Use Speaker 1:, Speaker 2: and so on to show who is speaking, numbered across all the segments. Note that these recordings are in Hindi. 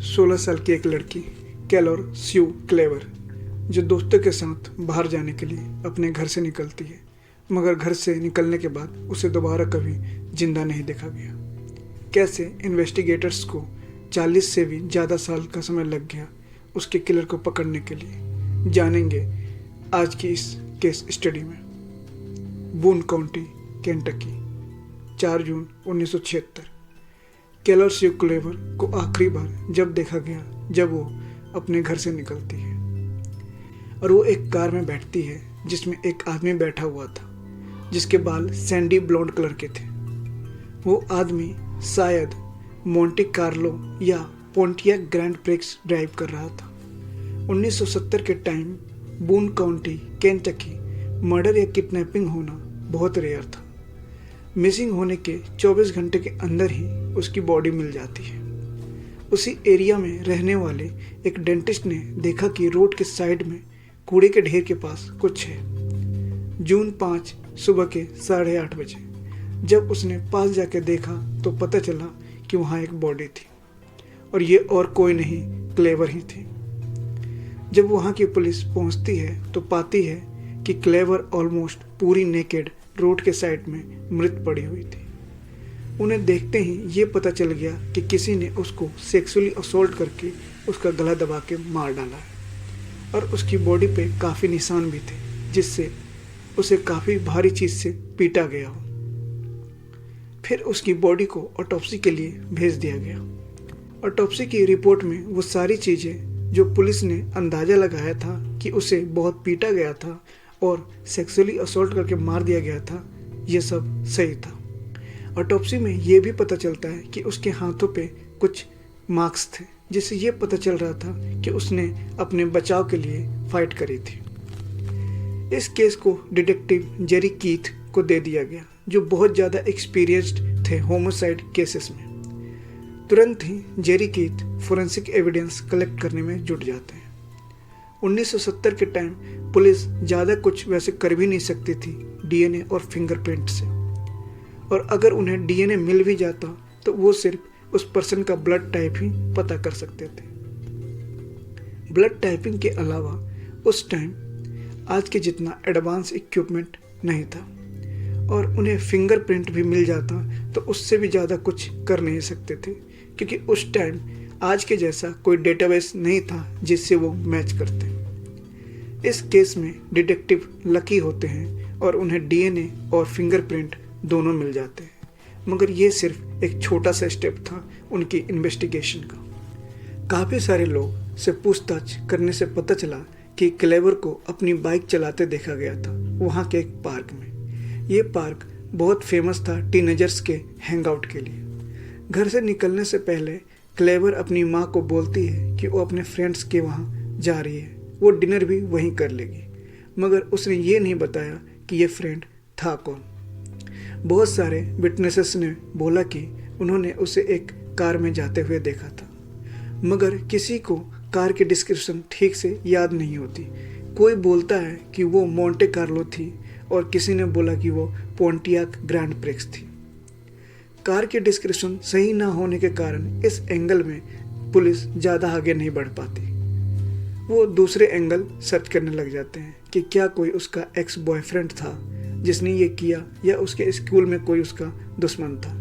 Speaker 1: 16 साल की एक लड़की कैलोर स्यू क्लेवर जो दोस्तों के साथ बाहर जाने के लिए अपने घर से निकलती है, मगर घर से निकलने के बाद उसे दोबारा कभी जिंदा नहीं देखा गया। कैसे इन्वेस्टिगेटर्स को 40 से भी ज़्यादा साल का समय लग गया उसके किलर को पकड़ने के लिए, जानेंगे आज की इस केस स्टडी में। बून काउंटी, केंटकी, 4 जून 1976। कैलोर स्यू क्लेवर को आखिरी बार जब देखा गया जब वो अपने घर से निकलती है और वो एक कार में बैठती है जिसमें एक आदमी बैठा हुआ था जिसके बाल सैंडी ब्लॉन्ड कलर के थे। वो आदमी शायद मोंटे कार्लो या पोंटियाक ग्रैंड प्रिक्स ड्राइव कर रहा था। 1970 के टाइम बून काउंटी, केंटकी मर्डर या किडनैपिंग होना बहुत रेयर था। मिसिंग होने के 24 घंटे के अंदर ही उसकी बॉडी मिल जाती है। उसी एरिया में रहने वाले एक डेंटिस्ट ने देखा कि रोड के साइड में कूड़े के ढेर के पास कुछ है। जून 5 सुबह के 8:30 बजे जब उसने पास जाके देखा तो पता चला कि वहाँ एक बॉडी थी और ये और कोई नहीं, क्लेवर ही थी। जब वहाँ की पुलिस पहुँचती है तो पाती है कि क्लेवर ऑलमोस्ट पूरी नेकेड रोड के साइड में मृत पड़ी हुई थी। उन्हें देखते ही ये पता चल गया कि किसी ने उसको सेक्सुअली असॉल्ट करके उसका गला दबा के मार डाला है और उसकी बॉडी पे काफ़ी निशान भी थे जिससे उसे काफ़ी भारी चीज़ से पीटा गया हो। फिर उसकी बॉडी को ऑटोप्सी के लिए भेज दिया गया। ऑटोप्सी की रिपोर्ट में वो सारी चीज़ें जो पुलिस ने अंदाज़ा लगाया था कि उसे बहुत पीटा गया था और सेक्सुअली असॉल्ट करके मार दिया गया था, ये सब सही था। ऑटोप्सी में ये भी पता चलता है कि उसके हाथों पे कुछ मार्क्स थे जिससे ये पता चल रहा था कि उसने अपने बचाव के लिए फाइट करी थी। इस केस को डिटेक्टिव जेरी कीथ को दे दिया गया जो बहुत ज़्यादा एक्सपीरियंस्ड थे होमोसाइड केसेस में। तुरंत ही Jerry Keith forensic evidence collect करने में जुट जाते हैं। 1970 के टाइम पुलिस ज़्यादा कुछ वैसे कर भी नहीं सकती थी डीएनए और फिंगरप्रिंट से, और अगर उन्हें डीएनए मिल भी जाता तो वो सिर्फ उस पर्सन का ब्लड टाइप ही पता कर सकते थे। ब्लड टाइपिंग के अलावा उस टाइम आज के जितना एडवांस इक्विपमेंट नहीं था और उन्हें फिंगरप्रिंट भी मिल जाता तो उससे भी ज़्यादा कुछ कर नहीं सकते थे क्योंकि उस टाइम आज के जैसा कोई डेटाबेस नहीं था जिससे वो मैच करते। इस केस में डिटेक्टिव लकी होते हैं और उन्हें डीएनए और फिंगरप्रिंट दोनों मिल जाते हैं, मगर ये सिर्फ एक छोटा सा स्टेप था उनकी इन्वेस्टिगेशन का। काफ़ी सारे लोग से पूछताछ करने से पता चला कि क्लेवर को अपनी बाइक चलाते देखा गया था वहाँ के एक पार्क में। ये पार्क बहुत फेमस था टीनेजर्स के हैंगआउट के लिए। घर से निकलने से पहले क्लेवर अपनी माँ को बोलती है कि वो अपने फ्रेंड्स के वहाँ जा रही है, वो डिनर भी वहीं कर लेगी, मगर उसने ये नहीं बताया कि ये फ्रेंड था कौन। बहुत सारे विटनेसेस ने बोला कि उन्होंने उसे एक कार में जाते हुए देखा था, मगर किसी को कार की डिस्क्रिप्शन ठीक से याद नहीं होती। कोई बोलता है कि वो मोंटे कार्लो थी और किसी ने बोला कि वो पोंटियाक ग्रैंड प्रिक्स थी। कार की डिस्क्रिप्शन सही ना होने के कारण इस एंगल में पुलिस ज़्यादा आगे नहीं बढ़ पाती। वो दूसरे एंगल सर्च करने लग जाते हैं कि क्या कोई उसका एक्स बॉयफ्रेंड था जिसने ये किया या उसके स्कूल में कोई उसका दुश्मन था।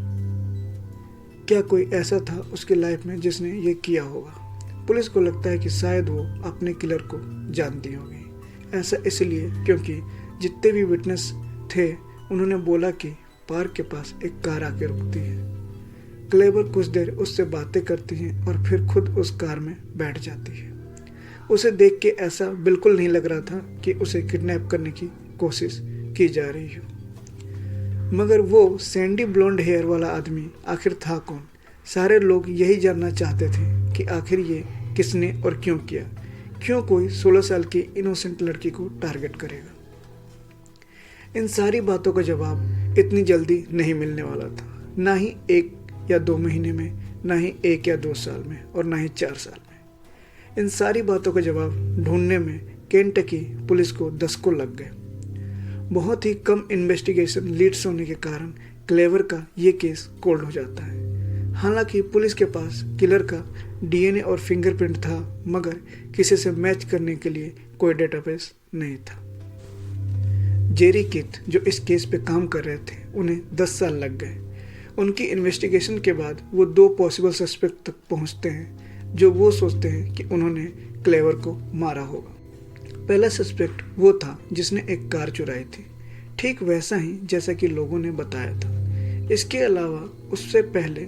Speaker 1: क्या कोई ऐसा था उसके लाइफ में जिसने ये किया होगा। पुलिस को लगता है कि शायद वो अपने किलर को जानती होगी। ऐसा इसलिए क्योंकि जितने भी विटनेस थे उन्होंने बोला कि पार्क के पास एक कार आके रुकती है। क्लेवर कुछ देर उससे बातें करती हैं और फिर खुद उस कार में बैठ जाती है। उसे देख के ऐसा बिल्कुल नहीं लग रहा था कि उसे किडनैप करने की कोशिश की जा रही हो। मगर वो सैंडी ब्लॉन्ड हेयर वाला आदमी आखिर था कौन? सारे लोग यही जानना चाहते थे कि आखिर ये किसने और क्यों किया। क्यों कोई 16 साल की इनोसेंट लड़की को टारगेट करेगा? इन सारी बातों का जवाब इतनी जल्दी नहीं मिलने वाला था, ना ही 1 या 2 महीने में, ना ही 1 या 2 साल में और ना ही 4 साल में। इन सारी बातों का जवाब ढूंढने में केंटकी पुलिस को दशकों लग गए। बहुत ही कम इन्वेस्टिगेशन लीड्स होने के कारण क्लेवर का ये केस कोल्ड हो जाता है। हालांकि पुलिस के पास किलर का डीएनए और फिंगरप्रिंट था, मगर किसी से मैच करने के लिए कोई डेटाबेस नहीं था। जेरी कीथ जो इस केस पे काम कर रहे थे, उन्हें 10 साल लग गए। उनकी इन्वेस्टिगेशन के बाद वो 2 पॉसिबल सस्पेक्ट तक पहुंचते हैं जो वो सोचते हैं कि उन्होंने क्लेवर को मारा होगा। पहला सस्पेक्ट वो था जिसने एक कार चुराई थी, ठीक वैसा ही जैसा कि लोगों ने बताया था। इसके अलावा उससे पहले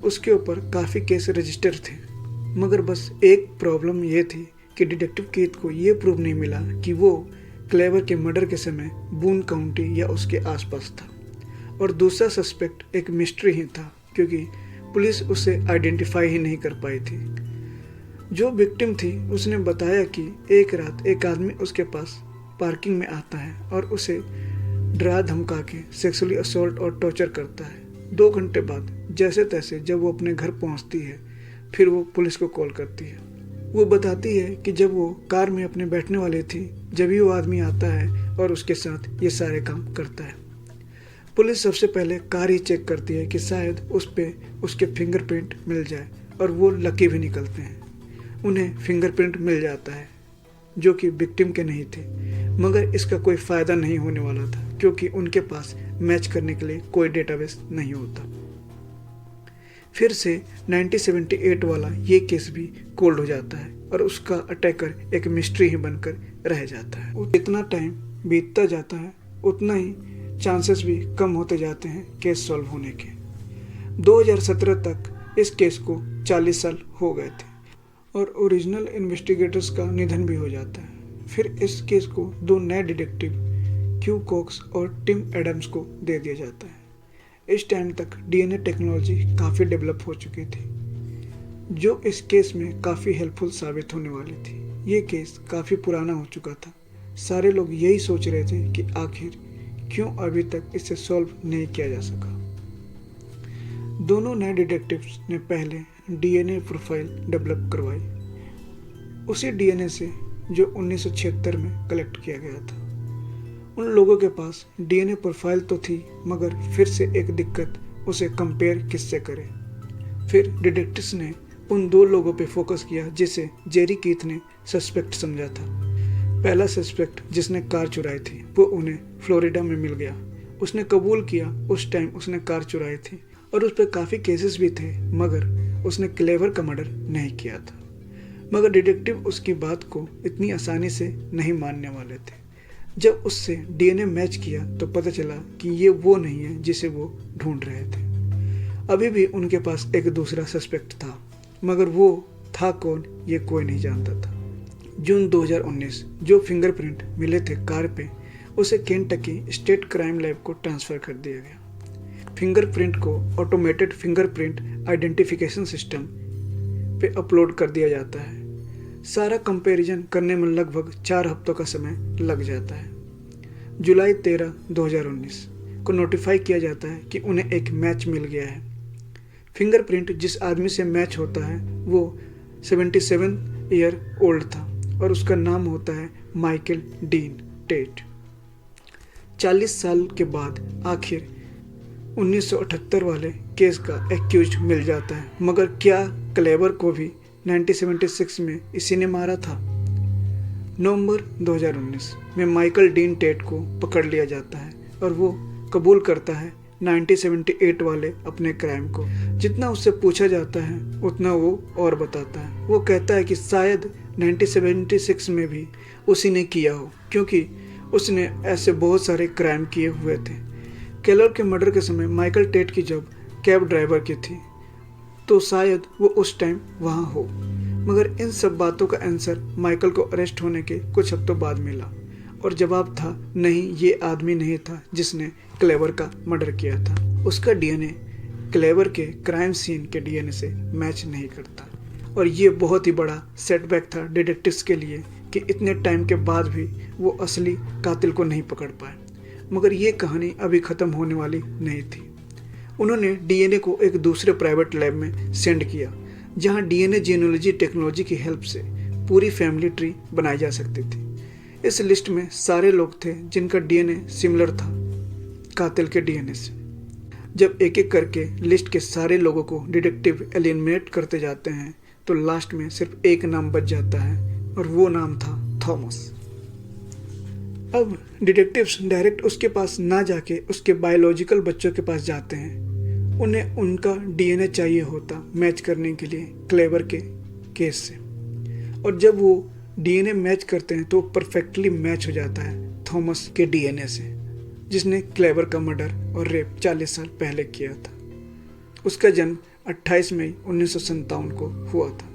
Speaker 1: उसके ऊपर काफ़ी केस रजिस्टर थे, मगर बस एक प्रॉब्लम ये थी कि डिटेक्टिव कीथ को ये प्रूव नहीं मिला कि वो क्लेवर के मर्डर के समय बून काउंटी या उसके आसपास था। और दूसरा सस्पेक्ट एक मिस्ट्री ही था, क्योंकि पुलिस उसे आइडेंटिफाई ही नहीं कर पाई थी। जो विक्टिम थी उसने बताया कि एक रात एक आदमी उसके पास पार्किंग में आता है और उसे डरा धमका के सेक्सुअली असॉल्ट और टॉर्चर करता है। 2 घंटे बाद जैसे तैसे जब वो अपने घर पहुंचती है, फिर वो पुलिस को कॉल करती है। वो बताती है कि जब वो कार में अपने बैठने वाली थी, जब ही वो आदमी आता है और उसके साथ ये सारे काम करता है। पुलिस सबसे पहले कार ही चेक करती है कि शायद उस पे उसके फिंगरप्रिंट मिल जाए, और वो लकी भी निकलते हैं। उन्हें फिंगरप्रिंट मिल जाता है जो कि विक्टिम के नहीं थे, मगर इसका कोई फ़ायदा नहीं होने वाला था क्योंकि उनके पास मैच करने के लिए कोई डेटाबेस नहीं होता। फिर से 1978 वाला ये केस भी कोल्ड हो जाता है और उसका अटैकर एक मिस्ट्री ही बनकर रह जाता है। जितना टाइम बीतता जाता है उतना ही चांसेस भी कम होते जाते हैं केस सॉल्व होने के। 2017 तक इस केस को 40 साल हो गए थे और ओरिजिनल इन्वेस्टिगेटर्स का निधन भी हो जाता है। फिर इस केस को 2 नए डिटेक्टिव क्यू कॉक्स और टिम एडम्स को दे दिया जाता है। इस टाइम तक डीएनए टेक्नोलॉजी काफ़ी डेवलप हो चुकी थी, जो इस केस में काफ़ी हेल्पफुल साबित होने वाली थी। ये केस काफ़ी पुराना हो चुका था। सारे लोग यही सोच रहे थे कि आखिर क्यों अभी तक इसे सॉल्व नहीं किया जा सका। दोनों नए डिटेक्टिव्स ने पहले डीएनए प्रोफाइल डेवलप करवाई, उसी डीएनए से जो 1976 में कलेक्ट किया गया था। उन लोगों के पास डीएनए प्रोफाइल तो थी, मगर फिर से एक दिक्कत, उसे कंपेयर किससे करें। फिर डिटेक्टिव्स ने उन 2 लोगों पे फोकस किया जिसे जेरी कीथ ने सस्पेक्ट समझा था। पहला सस्पेक्ट जिसने कार चुराई थी, वो उन्हें फ्लोरिडा में मिल गया। उसने कबूल किया उस टाइम उसने कार चुराई थी और उस पर काफ़ी केसेस भी थे, मगर उसने क्लेवर का मर्डर नहीं किया था। मगर डिटेक्टिव उसकी बात को इतनी आसानी से नहीं मानने वाले थे। जब उससे डीएनए मैच किया तो पता चला कि ये वो नहीं है जिसे वो ढूंढ रहे थे। अभी भी उनके पास एक दूसरा सस्पेक्ट था, मगर वो था कौन ये कोई नहीं जानता था। जून 2019 जो फिंगरप्रिंट मिले थे कार पे, उसे केंटकी स्टेट क्राइम लैब को ट्रांसफ़र कर दिया गया। फिंगरप्रिंट को ऑटोमेटेड फिंगरप्रिंट आइडेंटिफिकेशन सिस्टम पे अपलोड कर दिया जाता है। सारा कंपैरिजन करने में लगभग 4 हफ्तों का समय लग जाता है। जुलाई 13, 2019 को नोटिफाई किया जाता है कि उन्हें एक मैच मिल गया है। फिंगरप्रिंट जिस आदमी से मैच होता है वो 77 ईयर ओल्ड था और उसका नाम होता है माइकल डीन टेट। 40 साल के बाद आखिर 1978 वाले केस का एक्यूज मिल जाता है, मगर क्या क्लेवर को भी 1976 में इसी ने मारा था? नवंबर 2019 में माइकल डीन टेट को पकड़ लिया जाता है और वो कबूल करता है 1978 वाले अपने क्राइम को। जितना उससे पूछा जाता है उतना वो और बताता है। वो कहता है कि शायद 1976 में भी उसी ने किया हो, क्योंकि उसने ऐसे बहुत सारे क्राइम किए हुए थे। केलर के मर्डर के समय माइकल टेट की जॉब कैब ड्राइवर की थी, तो शायद वो उस टाइम वहाँ हो। मगर इन सब बातों का आंसर माइकल को अरेस्ट होने के कुछ हफ्तों बाद मिला और जवाब था नहीं, ये आदमी नहीं था जिसने क्लेवर का मर्डर किया था। उसका डीएनए क्लेवर के क्राइम सीन के डीएनए से मैच नहीं करता और ये बहुत ही बड़ा सेटबैक था डिटेक्टिव्स के लिए कि इतने टाइम के बाद भी वो असली कातिल को नहीं पकड़ पाए। मगर ये कहानी अभी ख़त्म होने वाली नहीं थी। उन्होंने डीएनए को एक दूसरे प्राइवेट लैब में सेंड किया, जहां डीएनए जीनोलॉजी टेक्नोलॉजी की हेल्प से पूरी फैमिली ट्री बनाई जा सकती थी। इस लिस्ट में सारे लोग थे जिनका डीएनए सिमिलर था कातिल के डीएनए से। जब एक एक करके लिस्ट के सारे लोगों को डिटेक्टिव एलिमिनेट करते जाते हैं तो लास्ट में सिर्फ एक नाम बच जाता है और वो नाम था थॉमस। अब डिटेक्टिव्स डायरेक्ट उसके पास ना जाके उसके बायोलॉजिकल बच्चों के पास जाते हैं। उन्हें उनका डीएनए चाहिए होता मैच करने के लिए क्लेवर के केस से, और जब वो डीएनए मैच करते हैं तो परफेक्टली मैच हो जाता है थॉमस के डीएनए से, जिसने क्लेवर का मर्डर और रेप 40 साल पहले किया था। उसका जन्म 28 मई 1957 को हुआ था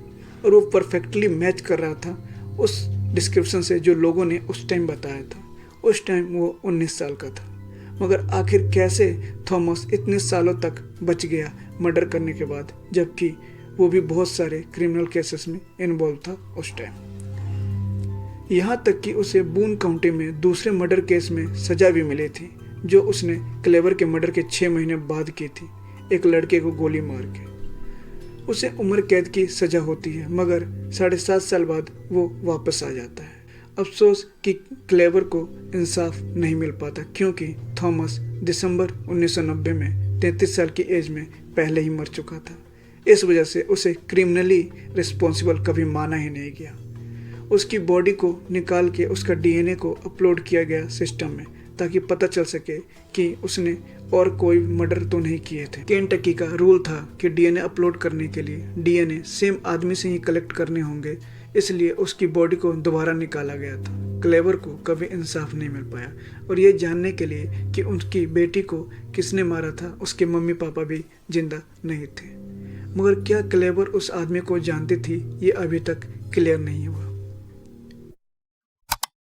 Speaker 1: और वो परफेक्टली मैच कर रहा था उस डिस्क्रिप्शन से जो लोगों ने उस टाइम बताया था। उस टाइम वो 19 साल का था। मगर आखिर कैसे थॉमस इतने सालों तक बच गया मर्डर करने के बाद, जबकि वो भी बहुत सारे क्रिमिनल केसेस में इन्वॉल्व था उस टाइम। यहाँ तक कि उसे बून काउंटी में दूसरे मर्डर केस में सजा भी मिली थी जो उसने क्लेवर के मर्डर के 6 महीने बाद की थी, एक लड़के को गोली मार के। उसे उम्र कैद की सजा होती है मगर 7.5 साल बाद वो वापस आ जाता है। अफसोस कि क्लेवर को इंसाफ नहीं मिल पाता क्योंकि थॉमस दिसंबर 1990 में 33 साल की एज में पहले ही मर चुका था। इस वजह से उसे क्रिमिनली रिस्पॉन्सिबल कभी माना ही नहीं गया। उसकी बॉडी को निकाल के उसका डीएनए को अपलोड किया गया सिस्टम में ताकि पता चल सके कि उसने और कोई मर्डर तो नहीं किए थे। केंटकी का रूल था कि डीएनए अपलोड करने के लिए डीएनए सेम आदमी से ही कलेक्ट करने होंगे, इसलिए उसकी बॉडी को दोबारा निकाला गया था। क्लेवर को कभी इंसाफ नहीं मिल पाया और ये जानने के लिए कि उनकी बेटी को किसने मारा था उसके मम्मी पापा भी जिंदा नहीं थे। मगर क्या क्लेवर उस आदमी को जानती थी, ये अभी तक क्लियर नहीं हुआ।